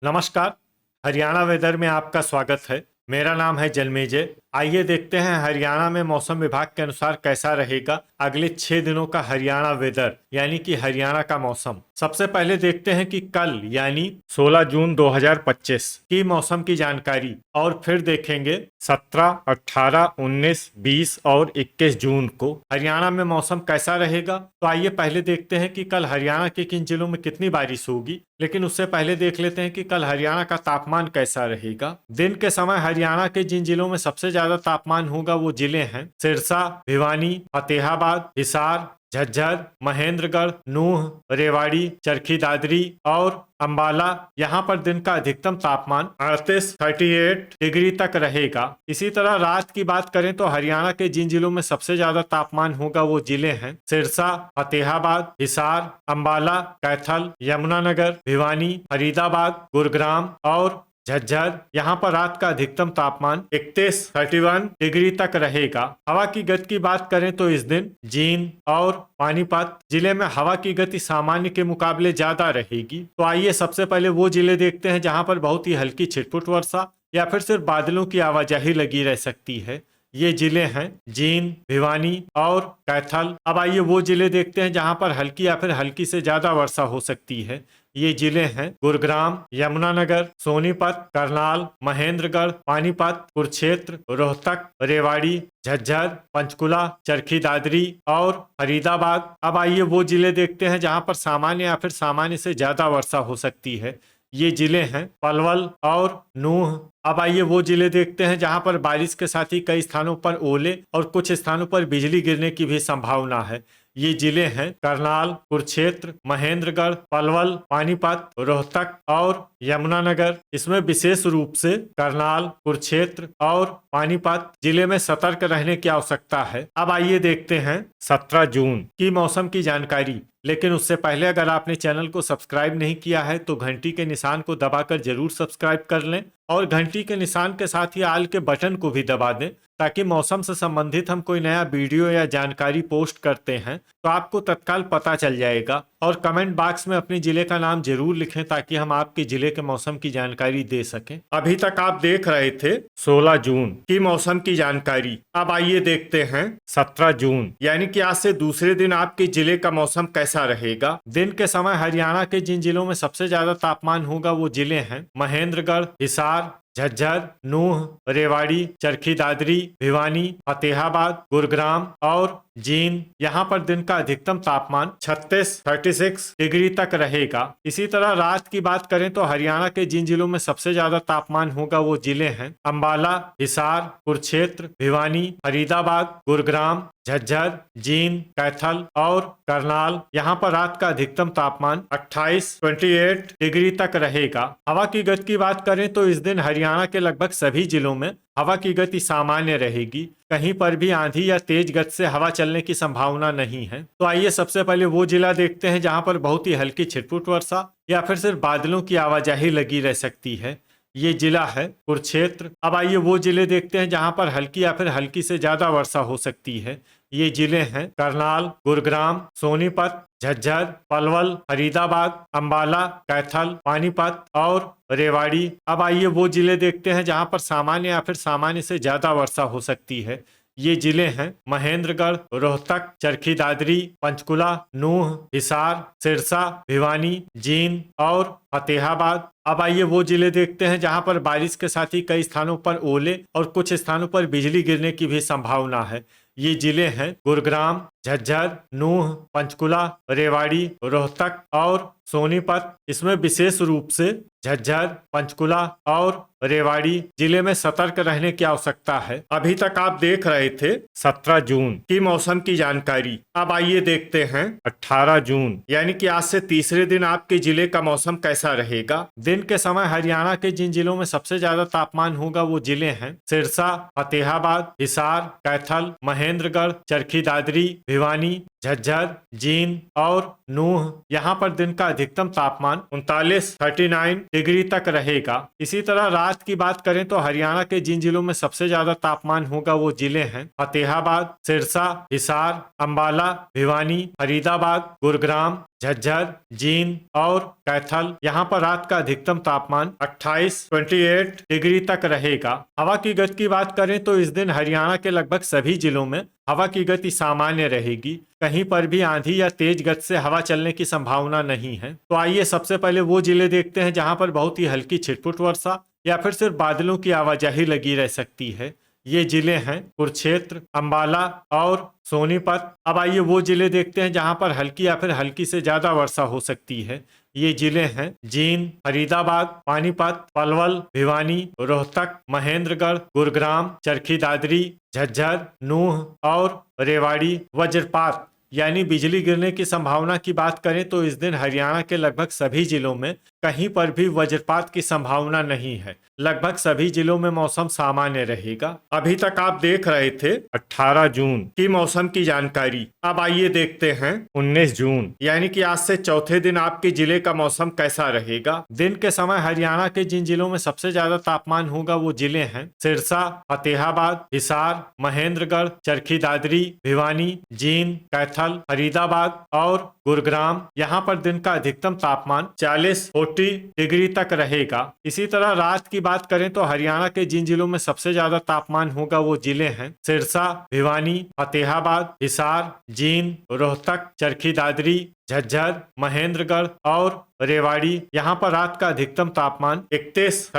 नमस्कार। हरियाणा वेदर में आपका स्वागत है। मेरा नाम है जन्मेजय। आइए देखते हैं हरियाणा में मौसम विभाग के अनुसार कैसा रहेगा अगले 6 दिनों का हरियाणा वेदर यानी कि हरियाणा का मौसम। सबसे पहले देखते हैं कि कल यानी 16 जून 2025 की मौसम की जानकारी और फिर देखेंगे 17, 18, 19, 20 और 21 जून को हरियाणा में मौसम कैसा रहेगा। तो आइए पहले देखते हैं कि कल हरियाणा के किन जिलों में कितनी बारिश होगी, लेकिन उससे पहले देख लेते हैं कि कल हरियाणा का तापमान कैसा रहेगा। दिन के समय हरियाणा के जिन जिलों में सबसे ज्यादा तापमान होगा वो जिले हैं सिरसा, भिवानी, फतेहाबाद, हिसार, झज्जर, महेंद्रगढ़, नूह, रेवाड़ी, चरखी दादरी और अंबाला। यहाँ पर दिन का अधिकतम तापमान 38 डिग्री तक रहेगा। इसी तरह रात की बात करें तो हरियाणा के जिन जिलों में सबसे ज्यादा तापमान होगा वो जिले हैं सिरसा, फतेहाबाद, हिसार, अंबाला, कैथल, यमुनानगर, भिवानी, फरीदाबाद, गुरुग्राम और झज्जर। यहाँ पर रात का अधिकतम तापमान 31 डिग्री तक रहेगा। हवा की गति की बात करें तो इस दिन जींद और पानीपत जिले में हवा की गति सामान्य के मुकाबले ज्यादा रहेगी। तो आइए सबसे पहले वो जिले देखते हैं जहाँ पर बहुत ही हल्की छिटपुट वर्षा या फिर सिर्फ बादलों की आवाजाही लगी रह सकती है। ये जिले हैं जींद, भिवानी और कैथल। अब आइए वो जिले देखते हैं जहाँ पर हल्की या फिर हल्की से ज्यादा वर्षा हो सकती है। ये जिले हैं गुरुग्राम, यमुनानगर, सोनीपत, करनाल, महेंद्रगढ़, पानीपत, कुरुक्षेत्र, रोहतक, रेवाड़ी, झज्जर, पंचकुला, चरखी दादरी और फरीदाबाद। अब आइए वो जिले देखते हैं जहां पर सामान्य या फिर सामान्य से ज्यादा वर्षा हो सकती है। ये जिले हैं पलवल और नूह। अब आइए वो जिले देखते हैं जहां पर बारिश के साथ ही कई स्थानों पर ओले और कुछ स्थानों पर बिजली गिरने की भी संभावना है। ये जिले हैं करनाल, कुरुक्षेत्र, महेंद्रगढ़, पलवल, पानीपत, रोहतक और यमुनानगर। इसमें विशेष रूप से करनाल, कुरुक्षेत्र और पानीपत जिले में सतर्क रहने की आवश्यकता है। अब आइए देखते हैं 17 जून की मौसम की जानकारी। लेकिन उससे पहले अगर आपने चैनल को सब्सक्राइब नहीं किया है तो घंटी के निशान को दबाकर जरूर सब्सक्राइब कर लें और घंटी के निशान के साथ ही आल के बटन को भी दबा दें ताकि मौसम से संबंधित हम कोई नया वीडियो या जानकारी पोस्ट करते हैं तो आपको तत्काल पता चल जाएगा। और कमेंट बॉक्स में अपने जिले का नाम जरूर लिखें ताकि हम आपके जिले के मौसम की जानकारी दे सकें। अभी तक आप देख रहे थे 16 जून की मौसम की जानकारी। अब आइए देखते हैं 17 जून यानी कि आज से दूसरे दिन आपके जिले का मौसम कैसा रहेगा। दिन के समय हरियाणा के जिन जिलों में सबसे ज्यादा तापमान होगा वो जिले हैं महेंद्रगढ़, हिसार, झज्जर, नूह, रेवाड़ी, चरखी दादरी, भिवानी, फतेहाबाद, गुरुग्राम और जींद। यहाँ पर दिन का अधिकतम तापमान 36 डिग्री तक रहेगा। इसी तरह रात की बात करें तो हरियाणा के जिन जिलों में सबसे ज्यादा तापमान होगा वो जिले हैं अंबाला, हिसार, कुरुक्षेत्र, भिवानी, फरीदाबाद, गुरुग्राम, झज्जर, जींद, कैथल और करनाल। यहाँ पर रात का अधिकतम तापमान 28 डिग्री तक रहेगा। हवा की गति की बात करें तो इस दिन हरियाणा के लगभग सभी जिलों में हवा की गति सामान्य रहेगी। कहीं पर भी आंधी या तेज गति से हवा चलने की संभावना नहीं है। तो आइए सबसे पहले वो जिला देखते हैं जहां पर बहुत ही हल्की छिटपुट वर्षा या फिर सिर्फ बादलों की आवाजाही लगी रह सकती है। ये जिला है कुरुक्षेत्र। अब आइए वो जिले देखते हैं जहां पर हल्की या फिर हल्की से ज्यादा वर्षा हो सकती है। ये जिले हैं करनाल, गुरुग्राम, सोनीपत, झज्जर, पलवल, फरीदाबाद, अंबाला, कैथल, पानीपत और रेवाड़ी। अब आइए वो जिले देखते हैं जहां पर सामान्य या फिर सामान्य से ज्यादा वर्षा हो सकती है। ये जिले हैं महेंद्रगढ़, रोहतक, चरखी दादरी, पंचकुला, नूह, हिसार, सिरसा, भिवानी, जींद और फतेहाबाद। अब आइए वो जिले देखते हैं जहां पर बारिश के साथ ही कई स्थानों पर ओले और कुछ स्थानों पर बिजली गिरने की भी संभावना है। ये जिले हैं गुरुग्राम, झज्जर, नूह, पंचकुला, रेवाड़ी, रोहतक और सोनीपत। इसमें विशेष रूप से झज्जर, पंचकुला और रेवाड़ी जिले में सतर्क रहने की आवश्यकता है। अभी तक आप देख रहे थे 17 जून की मौसम की जानकारी। अब आइए देखते हैं 18 जून यानी कि आज से तीसरे दिन आपके जिले का मौसम कैसा रहेगा। दिन के समय हरियाणा के जिन जिलों में सबसे ज्यादा तापमान होगा वो जिले हैं सिरसा, फतेहाबाद, हिसार, कैथल, महेंद्रगढ़, चरखी दादरी, भिवानी, झज्जर, जींद और नूह। यहाँ पर दिन का अधिकतम तापमान 39 डिग्री तक रहेगा। इसी तरह रात की बात करें तो हरियाणा के जिन जिलों में सबसे ज्यादा तापमान होगा वो जिले हैं फतेहाबाद, सिरसा, हिसार, अंबाला, भिवानी, फरीदाबाद, गुरुग्राम, झज्जर, जींद और कैथल। यहाँ पर रात का अधिकतम तापमान 28 डिग्री तक रहेगा। हवा की गति की बात करें तो इस दिन हरियाणा के लगभग सभी जिलों में हवा की गति सामान्य रहेगी। कहीं पर भी आंधी या तेज गति से हवा चलने की संभावना नहीं है। तो आइए सबसे पहले वो जिले देखते हैं जहां पर बहुत ही हल्की छिटपुट वर्षा या फिर सिर्फ बादलों की आवाजाही लगी रह सकती है। ये जिले हैं कुरुक्षेत्र, अंबाला और सोनीपत। अब आइए वो जिले देखते हैं जहां पर हल्की या फिर हल्की से ज्यादा वर्षा हो सकती है। ये जिले हैं जींद, फरीदाबाद, पानीपत, पलवल, भिवानी, रोहतक, महेंद्रगढ़, गुरुग्राम, चरखी दादरी, झज्जर, नूह और रेवाड़ी। वज्रपात यानी बिजली गिरने की संभावना की बात करें तो इस दिन हरियाणा के लगभग सभी जिलों में कहीं पर भी वज्रपात की संभावना नहीं है। लगभग सभी जिलों में मौसम सामान्य रहेगा। अभी तक आप देख रहे थे 18 जून की मौसम की जानकारी। अब आइए देखते हैं 19 जून यानी कि आज से चौथे दिन आपके जिले का मौसम कैसा रहेगा। दिन के समय हरियाणा के जिन जिलों में सबसे ज्यादा तापमान होगा वो जिले हैं सिरसा, फतेहाबाद, हिसार, महेंद्रगढ़, चरखी दादरी, भिवानी, जींद, कैथल, फरीदाबाद और गुरुग्राम। यहाँ पर दिन का अधिकतम तापमान 40 डिग्री तक रहेगा। इसी तरह रात की बात करें तो हरियाणा के जिन जिलों में सबसे ज्यादा तापमान होगा वो जिले हैं सिरसा, भिवानी, फतेहाबाद, हिसार, जींद, रोहतक, चरखी दादरी, झज्जर, महेंद्रगढ़ और रेवाड़ी। यहाँ पर रात का अधिकतम तापमान 31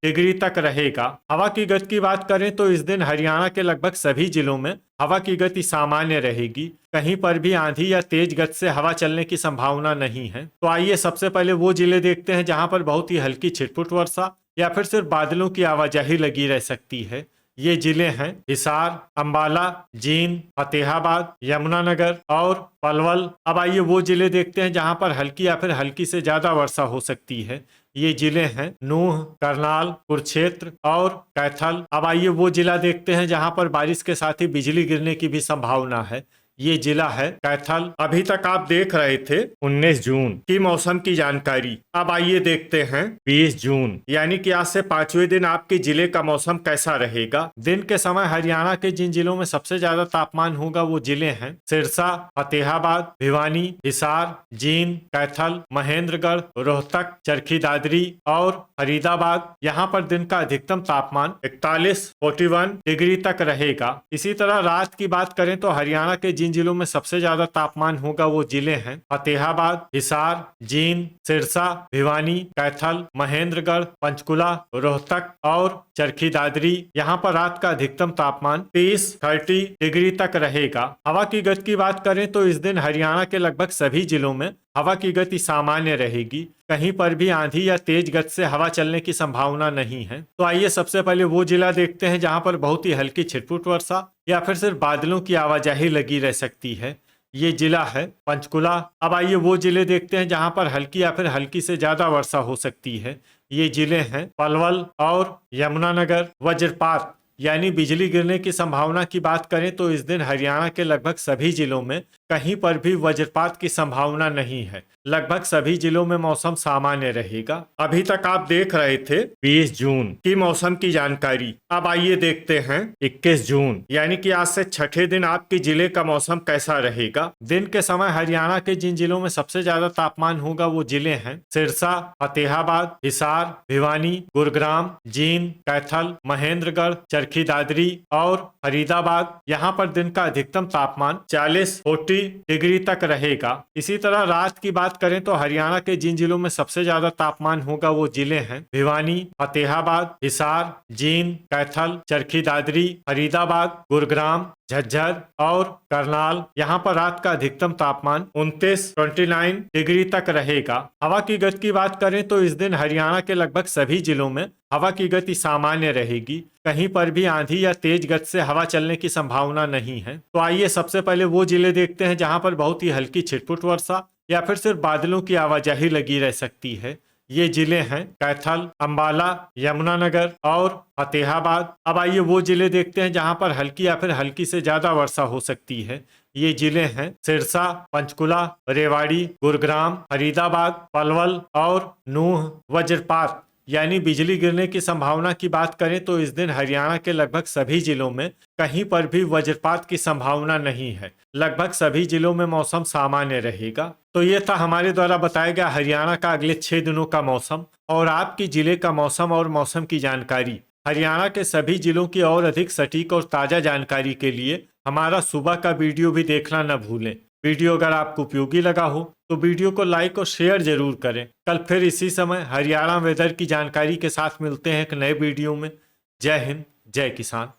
डिग्री तक रहेगा। हवा की गति की बात करें तो इस दिन हरियाणा के लगभग सभी जिलों में हवा की गति सामान्य रहेगी। कहीं पर भी आंधी या तेज गति से हवा चलने की संभावना नहीं है। तो आइए सबसे पहले वो जिले देखते हैं जहां पर बहुत ही हल्की छिटपुट वर्षा या फिर सिर्फ बादलों की आवाजाही लगी रह सकती है। ये जिले हैं हिसार, अंबाला, जींद, फतेहाबाद, यमुनानगर और पलवल। अब आइए वो जिले देखते हैं जहां पर हल्की या फिर हल्की से ज्यादा वर्षा हो सकती है। ये जिले हैं नूह, करनाल, कुरुक्षेत्र और कैथल। अब आइए वो जिला देखते हैं जहां पर बारिश के साथ ही बिजली गिरने की भी संभावना है। ये जिला है कैथल। अभी तक आप देख रहे थे 19 जून की मौसम की जानकारी। अब आइए देखते हैं 20 जून यानी कि आज से 5वें दिन आपके जिले का मौसम कैसा रहेगा। दिन के समय हरियाणा के जिन जिलों में सबसे ज्यादा तापमान होगा वो जिले हैं सिरसा, फतेहाबाद, भिवानी, हिसार, जींद, कैथल, महेंद्रगढ़, रोहतक, चरखी दादरी और फरीदाबाद। यहाँ पर दिन का अधिकतम तापमान 41 डिग्री तक रहेगा। इसी तरह रात की बात करें तो हरियाणा के जिन जिलों में सबसे ज्यादा तापमान होगा वो जिले हैं फतेहाबाद, हिसार, जींद, सिरसा, भिवानी, कैथल, महेंद्रगढ़, पंचकुला, रोहतक और चरखी दादरी। यहाँ पर रात का अधिकतम तापमान 30 डिग्री तक रहेगा। हवा की गति की बात करें तो इस दिन हरियाणा के लगभग सभी जिलों में हवा की गति सामान्य रहेगी। कहीं पर भी आंधी या तेज गति से हवा चलने की संभावना नहीं है। तो आइए सबसे पहले वो जिला देखते हैं जहां पर बहुत ही हल्की छिटपुट वर्षा या फिर सिर्फ बादलों की आवाजाही लगी रह सकती है। ये जिला है पंचकुला। अब आइए वो जिले देखते हैं जहां पर हल्की या फिर हल्की से ज्यादा वर्षा हो सकती है। ये जिले हैं पलवल और यमुनानगर। वज्रपात यानी बिजली गिरने की संभावना की बात करें तो इस दिन हरियाणा के लगभग सभी जिलों में कहीं पर भी वज्रपात की संभावना नहीं है। लगभग सभी जिलों में मौसम सामान्य रहेगा। अभी तक आप देख रहे थे 20 जून की मौसम की जानकारी। अब आइए देखते हैं 21 जून यानी कि आज से छठे दिन आपके जिले का मौसम कैसा रहेगा। दिन के समय हरियाणा के जिन जिलों में सबसे ज्यादा तापमान होगा वो जिले हैं सिरसा, फतेहाबाद, हिसार, भिवानी, गुरुग्राम, जींद, कैथल, महेंद्रगढ़, चरखी दादरी और फरीदाबाद। यहाँ पर दिन का अधिकतम तापमान 40 डिग्री तक रहेगा। इसी तरह रात की बात करें तो हरियाणा के जिन जिलों में सबसे ज्यादा तापमान होगा वो जिले हैं भिवानी, फतेहाबाद, हिसार, जींद, कैथल, चरखी दादरी, फरीदाबाद, गुरुग्राम, झज्जर और करनाल। यहाँ पर रात का अधिकतम तापमान 29 डिग्री तक रहेगा। हवा की गति की बात करें तो इस दिन हरियाणा के लगभग सभी जिलों में हवा की गति सामान्य रहेगी। कहीं पर भी आंधी या तेज गति से हवा चलने की संभावना नहीं है। तो आइए सबसे पहले वो जिले देखते हैं जहां पर बहुत ही हल्की छिटपुट वर्षा या फिर सिर्फ बादलों की आवाजाही लगी रह सकती है। ये जिले हैं कैथल, अंबाला, यमुनानगर और फतेहाबाद। अब आइए वो जिले देखते हैं जहां पर हल्की या फिर हल्की से ज्यादा वर्षा हो सकती है। ये जिले हैं सिरसा, पंचकुला, रेवाड़ी, गुरुग्राम, फरीदाबाद, पलवल और नूंह। वज्रपात यानी बिजली गिरने की संभावना की बात करें तो इस दिन हरियाणा के लगभग सभी जिलों में कहीं पर भी वज्रपात की संभावना नहीं है। लगभग सभी जिलों में मौसम सामान्य रहेगा। तो ये था हमारे द्वारा बताया गया हरियाणा का अगले 6 दिनों का मौसम और आपकी जिले का मौसम और मौसम की जानकारी। हरियाणा के सभी जिलों की और अधिक सटीक और ताजा जानकारी के लिए हमारा सुबह का वीडियो भी देखना न भूलें। वीडियो अगर आपको उपयोगी लगा हो तो वीडियो को लाइक और शेयर जरूर करें। कल फिर इसी समय हरियाणा वेदर की जानकारी के साथ मिलते हैं एक नए वीडियो में। जय हिंद, जय किसान।